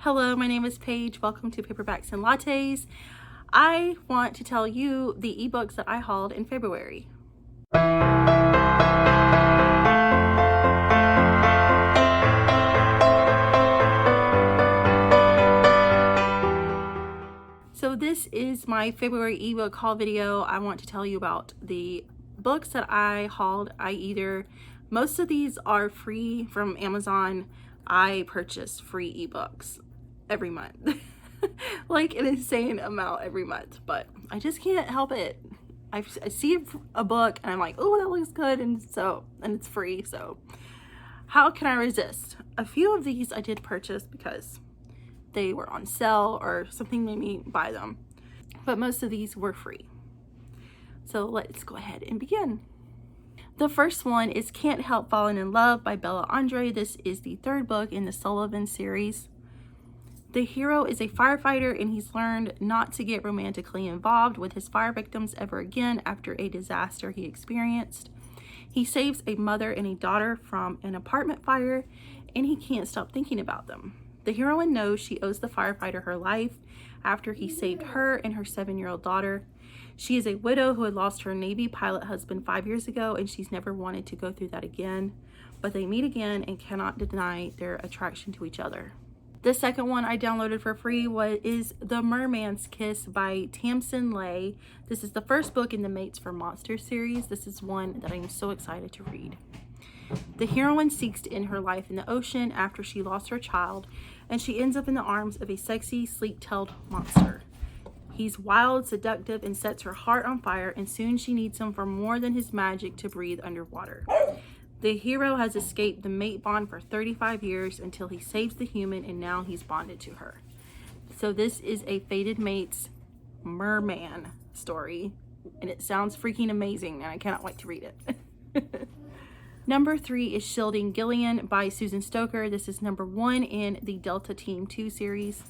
Hello, my name is Paige. Welcome to Paperbacks and Lattes. I want to tell you the ebooks that I hauled in February. So this is my February ebook haul video. I want to tell you about the books that I hauled. Most of these are free from Amazon. I purchase free ebooks every month. Like an insane amount every month, but I just can't help it. I see a book and I'm like, oh, that looks good, and it's free, so how can I resist? A few of these I did purchase because they were on sale or something made me buy them, but most of these were free. So let's go ahead and begin. The first one is Can't Help Falling in Love by Bella Andre. This is the third book in the Sullivan series. The hero is a firefighter and he's learned not to get romantically involved with his fire victims ever again after a disaster he experienced. He saves a mother and a daughter from an apartment fire and he can't stop thinking about them. The heroine knows she owes the firefighter her life after he saved her and her 7-year-old daughter. She is a widow who had lost her Navy pilot husband 5 years ago and she's never wanted to go through that again. But they meet again and cannot deny their attraction to each other. The second one I downloaded for free is The Merman's Kiss by Tamsin Layla. This is the first book in the Mates for Monsters series. This is one that I'm so excited to read. The heroine seeks to end her life in the ocean after she lost her child, and she ends up in the arms of a sexy, sleek-tailed monster. He's wild, seductive, and sets her heart on fire, and soon she needs him for more than his magic to breathe underwater. The hero has escaped the mate bond for 35 years until he saves the human, and now he's bonded to her. So this is a fated mate's Merman story, and it sounds freaking amazing, and I cannot wait to read it. Number 3 is Shielding Gillian by Susan Stoker. This is number 1 in the Delta Team 2 series.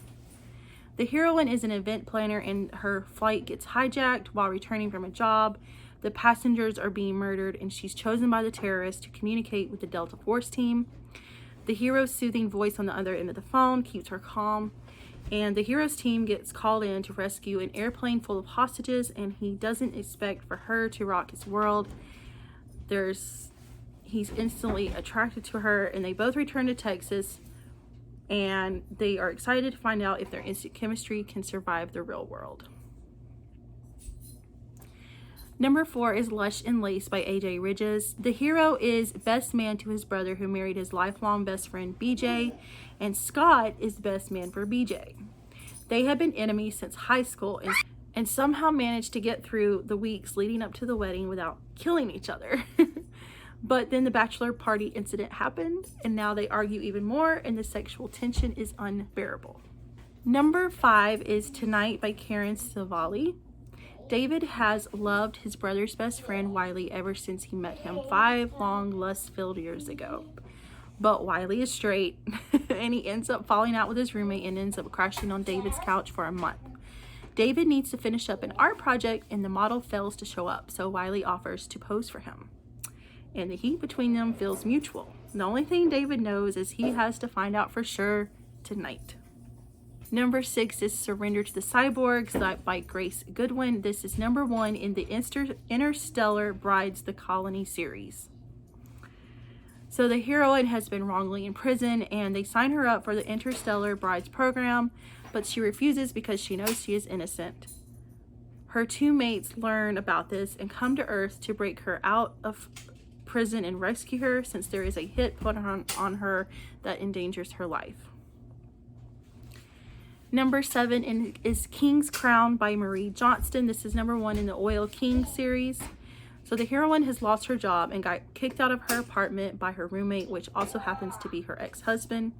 The heroine is an event planner and her flight gets hijacked while returning from a job. The passengers are being murdered and she's chosen by the terrorists to communicate with the Delta Force team. The hero's soothing voice on the other end of the phone keeps her calm, and the hero's team gets called in to rescue an airplane full of hostages, and he doesn't expect for her to rock his world. He's instantly attracted to her, and they both return to Texas, and they are excited to find out if their instant chemistry can survive the real world. Number 4 is Lush and Lace by A.J. Ridges. The hero is best man to his brother who married his lifelong best friend BJ, and Scott is best man for BJ. They have been enemies since high school and somehow managed to get through the weeks leading up to the wedding without killing each other. But then the bachelor party incident happened, and now they argue even more, and the sexual tension is unbearable. Number 5 is Tonight by Karen Stivali. David has loved his brother's best friend Wiley ever since he met him 5 long lust-filled years ago. But Wiley is straight, and he ends up falling out with his roommate and ends up crashing on David's couch for a month. David needs to finish up an art project, and the model fails to show up, so Wiley offers to pose for him. And the heat between them feels mutual. The only thing David knows is he has to find out for sure tonight. Number 6 is Surrender to the Cyborgs by Grace Goodwin. This is number 1 in the Interstellar Brides the Colony series. So the heroine has been wrongly in prison, and they sign her up for the Interstellar Brides program, but she refuses because she knows she is innocent. Her 2 mates learn about this and come to Earth to break her out of prison and rescue her, since there is a hit put on her that endangers her life. Number 7 is King's Crown by Marie Johnston. This is number 1 in the Oil King series. So the heroine has lost her job and got kicked out of her apartment by her roommate, which also happens to be her ex-husband.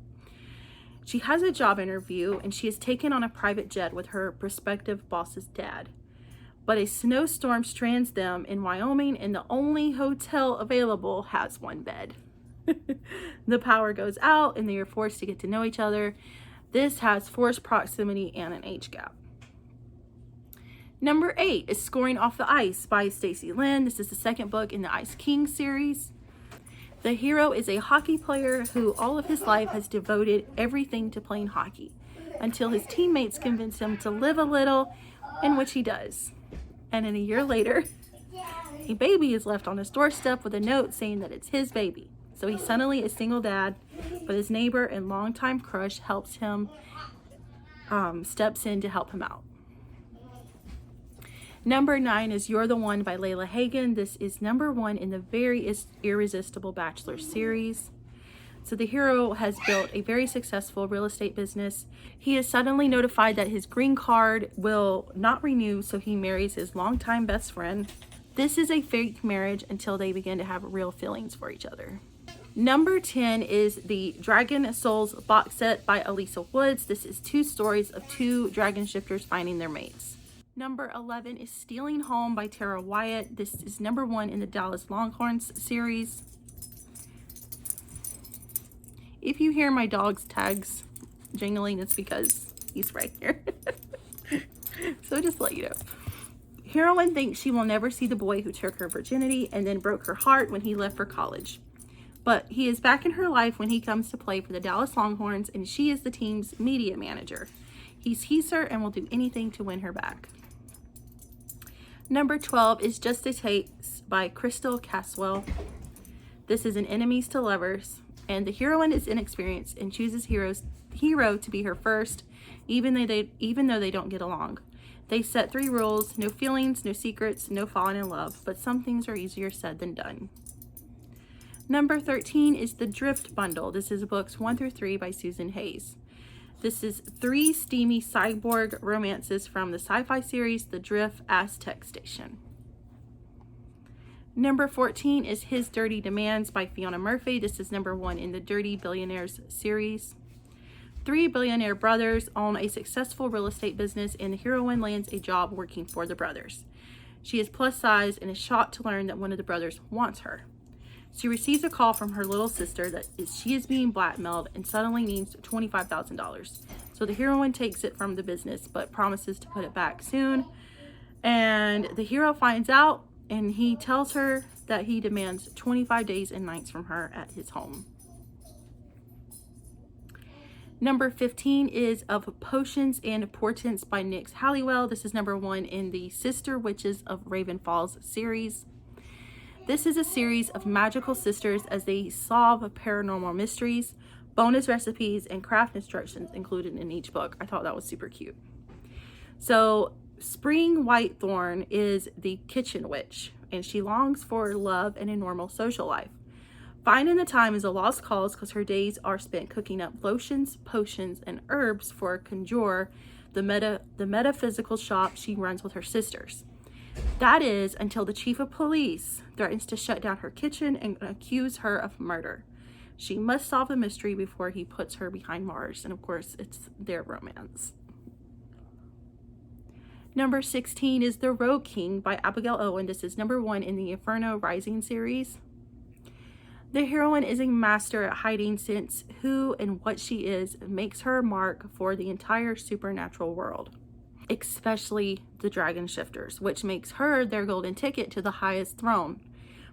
She has a job interview and she is taken on a private jet with her prospective boss's dad. But a snowstorm strands them in Wyoming, and the only hotel available has 1 bed. The power goes out and they are forced to get to know each other. This has forced proximity and an age gap. Number 8 is Scoring Off the Ice by Stacey Lynn. This is the second book in the Ice King series. The hero is a hockey player who all of his life has devoted everything to playing hockey until his teammates convince him to live a little, in which he does. And then a year later, a baby is left on his doorstep with a note saying that it's his baby. So he's suddenly a single dad, but his neighbor and longtime crush helps him, steps in to help him out. Number 9 is You're the One by Layla Hagen. This is number 1 in the very irresistible Bachelor series. So the hero has built a very successful real estate business. He is suddenly notified that his green card will not renew, so he marries his longtime best friend. This is a fake marriage until they begin to have real feelings for each other. Number 10 is the Dragon Souls box set by Alisa Woods. This is 2 stories of 2 dragon shifters finding their mates. Number 11 is Stealing Home by Tara Wyatt. This is number 1 in the Dallas Longhorns series. If you hear my dog's tags jingling, it's because he's right here. So just to let you know. Heroine thinks she will never see the boy who took her virginity and then broke her heart when he left for college. But he is back in her life when he comes to play for the Dallas Longhorns, and she is the team's media manager. He sees her and will do anything to win her back. Number 12 is Just a Taste by Crystal Kaswell. This is an enemies to lovers, and the heroine is inexperienced and chooses hero to be her first, even though they don't get along. They set 3 rules: no feelings, no secrets, no falling in love, but some things are easier said than done. Number 13 is The Drift Bundle. This is books 1 through 3 by Susan Hayes. This is 3 steamy cyborg romances from the sci-fi series The Drift Aztec Station. Number 14 is His Dirty Demands by Fiona Murphy. This is number 1 in the Dirty Billionaires series. 3 billionaire brothers own a successful real estate business, and the heroine lands a job working for the brothers. She is plus size and is shocked to learn that one of the brothers wants her. She receives a call from her little sister that she is being blackmailed and suddenly needs $25,000. So the heroine takes it from the business but promises to put it back soon. And the hero finds out, and he tells her that he demands 25 days and nights from her at his home. Number 15 is Of Potions and Portents by Nyx Halliwell. This is number 1 in the Sister Witches of Raven Falls series. This is a series of magical sisters as they solve paranormal mysteries, bonus recipes, and craft instructions included in each book. I thought that was super cute. So Spring Whitethorn is the kitchen witch, and she longs for love and a normal social life. Finding the time is a lost cause because her days are spent cooking up lotions, potions, and herbs for Conjure, the metaphysical shop she runs with her sisters. That is until the chief of police threatens to shut down her kitchen and accuse her of murder. She must solve the mystery before he puts her behind bars. And of course, it's their romance. Number 16 is The Rogue King by Abigail Owen. This is number 1 in the Inferno Rising series. The heroine is a master at hiding, since who and what she is makes her mark for the entire supernatural world, especially the dragon shifters, which makes her their golden ticket to the highest throne.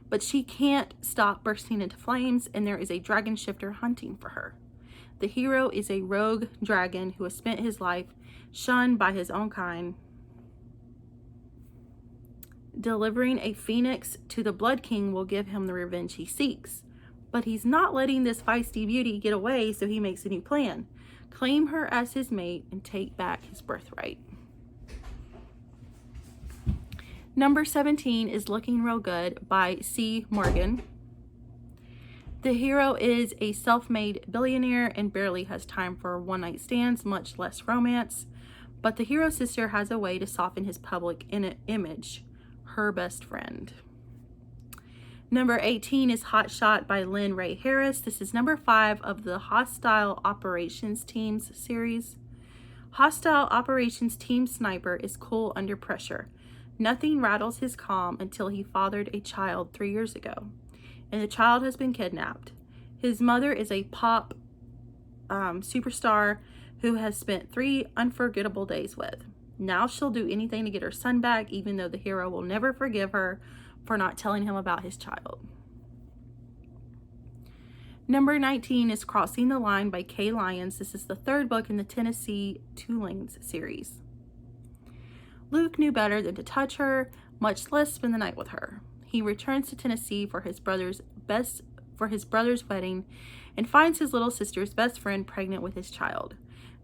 But she can't stop bursting into flames, and there is a dragon shifter hunting for her. The hero is a rogue dragon who has spent his life shunned by his own kind. Delivering a phoenix to the Blood King will give him the revenge he seeks. But he's not letting this feisty beauty get away, so he makes a new plan. Claim her as his mate and take back his birthright. Number 17 is Looking Real Good by C. Morgan. The hero is a self-made billionaire and barely has time for one-night stands, much less romance. But the hero's sister has a way to soften his public image, her best friend. Number 18 is Hot Shot by Lynn Ray Harris. This is number 5 of the Hostile Operations Teams series. Hostile Operations Team Sniper is cool under pressure. Nothing rattles his calm until he fathered a child 3 years ago, and the child has been kidnapped. His mother is a pop superstar who has spent 3 unforgettable days with. Now she'll do anything to get her son back, even though the hero will never forgive her for not telling him about his child. Number 19 is Crossing the Line by K. Lyons. This is the third book in the Tennessee Two-Lanes series. Luke knew better than to touch her, much less spend the night with her. He returns to Tennessee for his brother's wedding and finds his little sister's best friend pregnant with his child.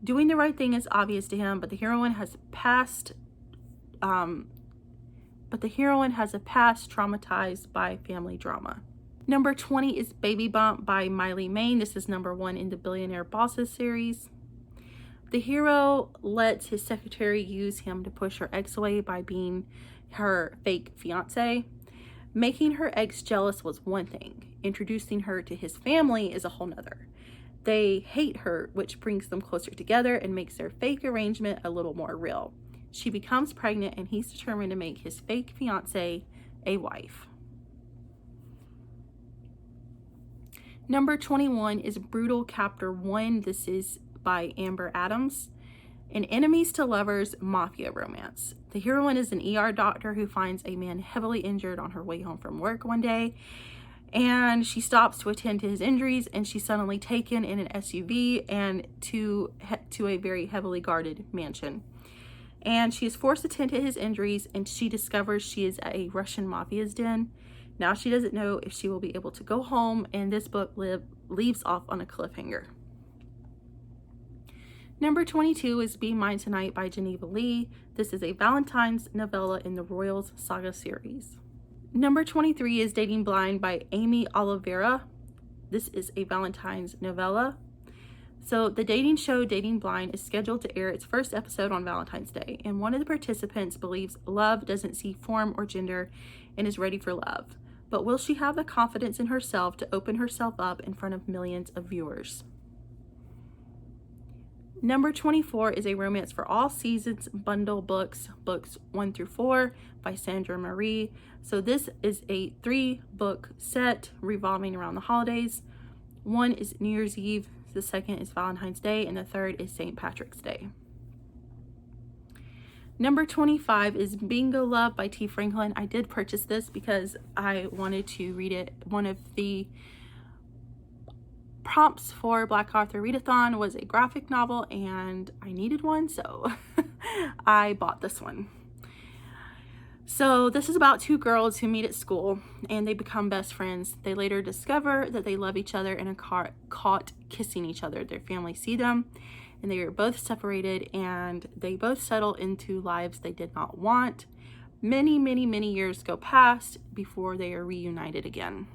Doing the right thing is obvious to him, but the heroine has a past traumatized by family drama. Number 20 is Baby Bump by Miley, Maine. This is number 1 in the Billionaire Bosses series. The hero lets his secretary use him to push her ex away by being her fake fiance. Making her ex jealous was one thing. Introducing her to his family is a whole nother. They hate her, which brings them closer together and makes their fake arrangement a little more real. She becomes pregnant and he's determined to make his fake fiance a wife. Number 21 is Brutal Captor 1. This is by Amber Adams. An enemies to lovers mafia romance. The heroine is an ER doctor who finds a man heavily injured on her way home from work one day, and she stops to attend to his injuries, and she's suddenly taken in an SUV and to a very heavily guarded mansion. And she is forced to tend to his injuries, and she discovers she is at a Russian mafia's den. Now she doesn't know if she will be able to go home, and this book leaves off on a cliffhanger. Number 22 is Be Mine Tonight by Geneva Lee. This is a Valentine's novella in the Royals Saga series. Number 23 is Dating Blind by Amy Oliveira. This is a Valentine's novella. So the dating show Dating Blind is scheduled to air its first episode on Valentine's Day, and one of the participants believes love doesn't see form or gender and is ready for love. But will she have the confidence in herself to open herself up in front of millions of viewers? Number 24 is a Romance for All Seasons bundle books 1 through 4 by Sandra Marie. So this is a 3-book set revolving around the holidays. One is New Year's Eve, the second is Valentine's Day, and the third is St. Patrick's Day. Number 25 is Bingo Love by T. Franklin. I did purchase this because I wanted to read it. One of the prompts for Black Author Readathon was a graphic novel, and I needed one, so I bought this one. So this is about 2 girls who meet at school and they become best friends. They later discover that they love each other and are caught kissing each other. Their families see them and they are both separated, and they both settle into lives they did not want. Many, many, many years go past before they are reunited again.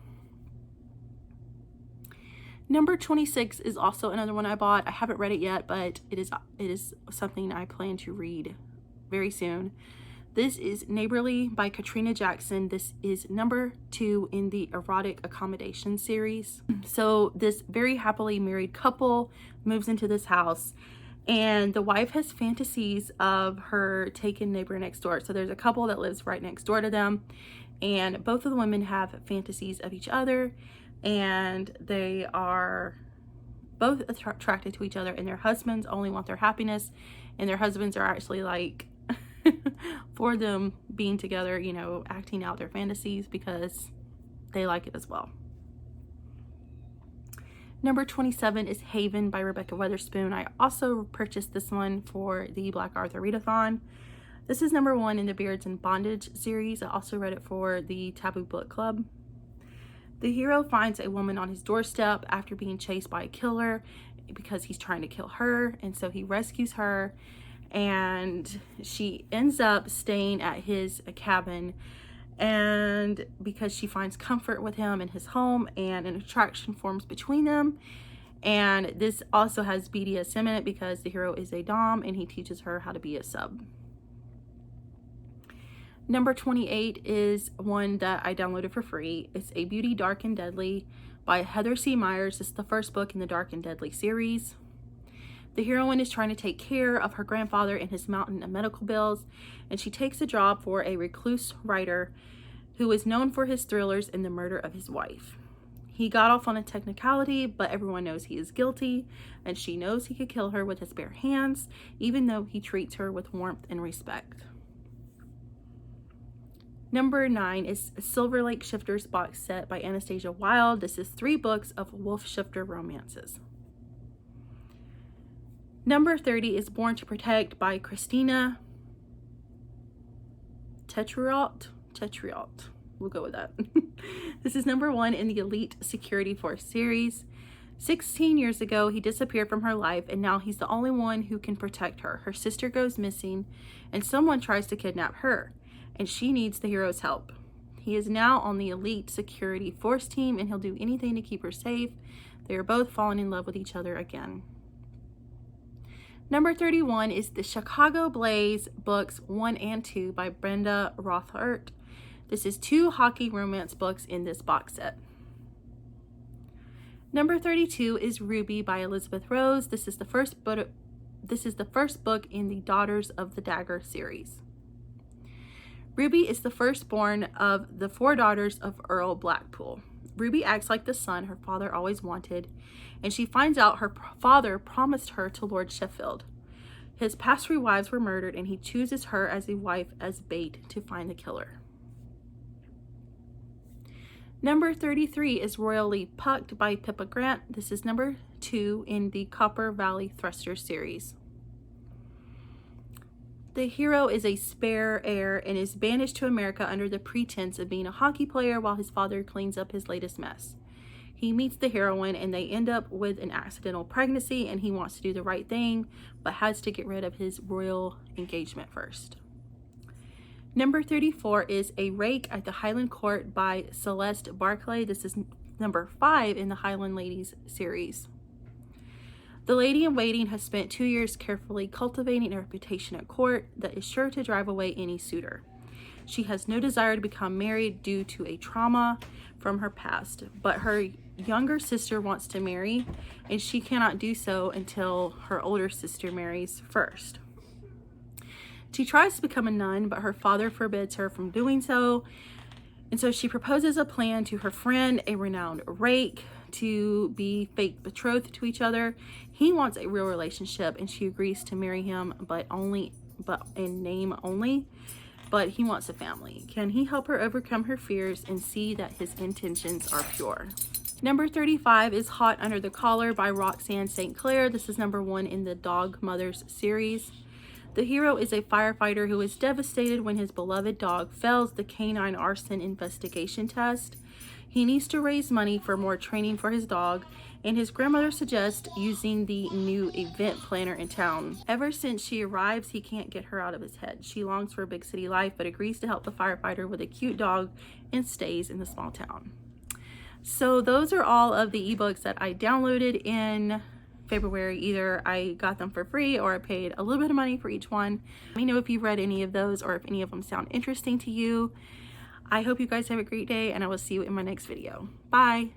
Number 26 is also another one I bought. I haven't read it yet, but it is something I plan to read very soon. This is Neighborly by Katrina Jackson. This is number 2 in the Erotic Accommodation series. So this very happily married couple moves into this house, and the wife has fantasies of her taken neighbor next door. So there's a couple that lives right next door to them, and both of the women have fantasies of each other, and they are both attracted to each other, and their husbands only want their happiness, and their husbands are actually like for them being together, you know, acting out their fantasies because they like it as well. Number 27 is Haven by Rebecca Weatherspoon. I also purchased this one for the Black Author Readathon. This is number 1 in the Beards and Bondage series. I also read it for the Taboo Book Club. The hero finds a woman on his doorstep after being chased by a killer because he's trying to kill her, and so he rescues her, and she ends up staying at his cabin, and because she finds comfort with him in his home, and an attraction forms between them. And this also has BDSM in it because the hero is a dom and he teaches her how to be a sub. Number 28 is one that I downloaded for free. It's A Beauty Dark and Deadly by Heather C. Myers. This is the first book in the Dark and Deadly series. The heroine is trying to take care of her grandfather and his mountain of medical bills, and she takes a job for a recluse writer who is known for his thrillers and the murder of his wife. He got off on a technicality, but everyone knows he is guilty, and she knows he could kill her with his bare hands, even though he treats her with warmth and respect. Number 9 is Silver Lake Shifters box set by Anastasia Wilde. This is 3 books of wolf shifter romances. Number 30 is Born to Protect by Christina Tetriot. We'll go with that. This is number 1 in the Elite Security Force series. 16 years ago, he disappeared from her life, and now he's the only one who can protect her. Her sister goes missing, and someone tries to kidnap her, and she needs the hero's help. He is now on the Elite Security Force team, and he'll do anything to keep her safe. They are both falling in love with each other again. Number 31 is the Chicago Blaze books 1 and 2 by Brenda Rothart. This is 2 hockey romance books in this box set. Number 32 is Ruby by Elizabeth Rose. This is the first book in the Daughters of the Dagger series. Ruby is the firstborn of the 4 daughters of Earl Blackpool. Ruby acts like the son her father always wanted, and she finds out her father promised her to Lord Sheffield. His past 3 wives were murdered, and he chooses her as a wife as bait to find the killer. Number 33 is Royally Pucked by Pippa Grant. This is number 2 in the Copper Valley Thruster series. The hero is a spare heir and is banished to America under the pretense of being a hockey player while his father cleans up his latest mess. He meets the heroine, and they end up with an accidental pregnancy, and he wants to do the right thing but has to get rid of his royal engagement first. Number 34 is A Rake at the Highland Court by Celeste Barclay. This is number 5 in the Highland Ladies series. The lady in waiting has spent 2 years carefully cultivating a reputation at court that is sure to drive away any suitor. She has no desire to become married due to a trauma from her past, but her younger sister wants to marry, and she cannot do so until her older sister marries first. She tries to become a nun, but her father forbids her from doing so, and so she proposes a plan to her friend, a renowned rake, to be fake betrothed to each other. He wants a real relationship, and she agrees to marry him, but in name only. But he wants a family. Can he help her overcome her fears and see that his intentions are pure? Number 35 is Hot Under the Collar by Roxanne St. Clair. This is number 1 in the Dog Mothers series. The hero is a firefighter who is devastated when his beloved dog fails the canine arson investigation test. He needs to raise money for more training for his dog, and his grandmother suggests using the new event planner in town. Ever since she arrives, he can't get her out of his head. She longs for a big city life, but agrees to help the firefighter with a cute dog and stays in the small town. So those are all of the ebooks that I downloaded in February. Either I got them for free or I paid a little bit of money for each one. Let me know if you've read any of those or if any of them sound interesting to you. I hope you guys have a great day, and I will see you in my next video. Bye.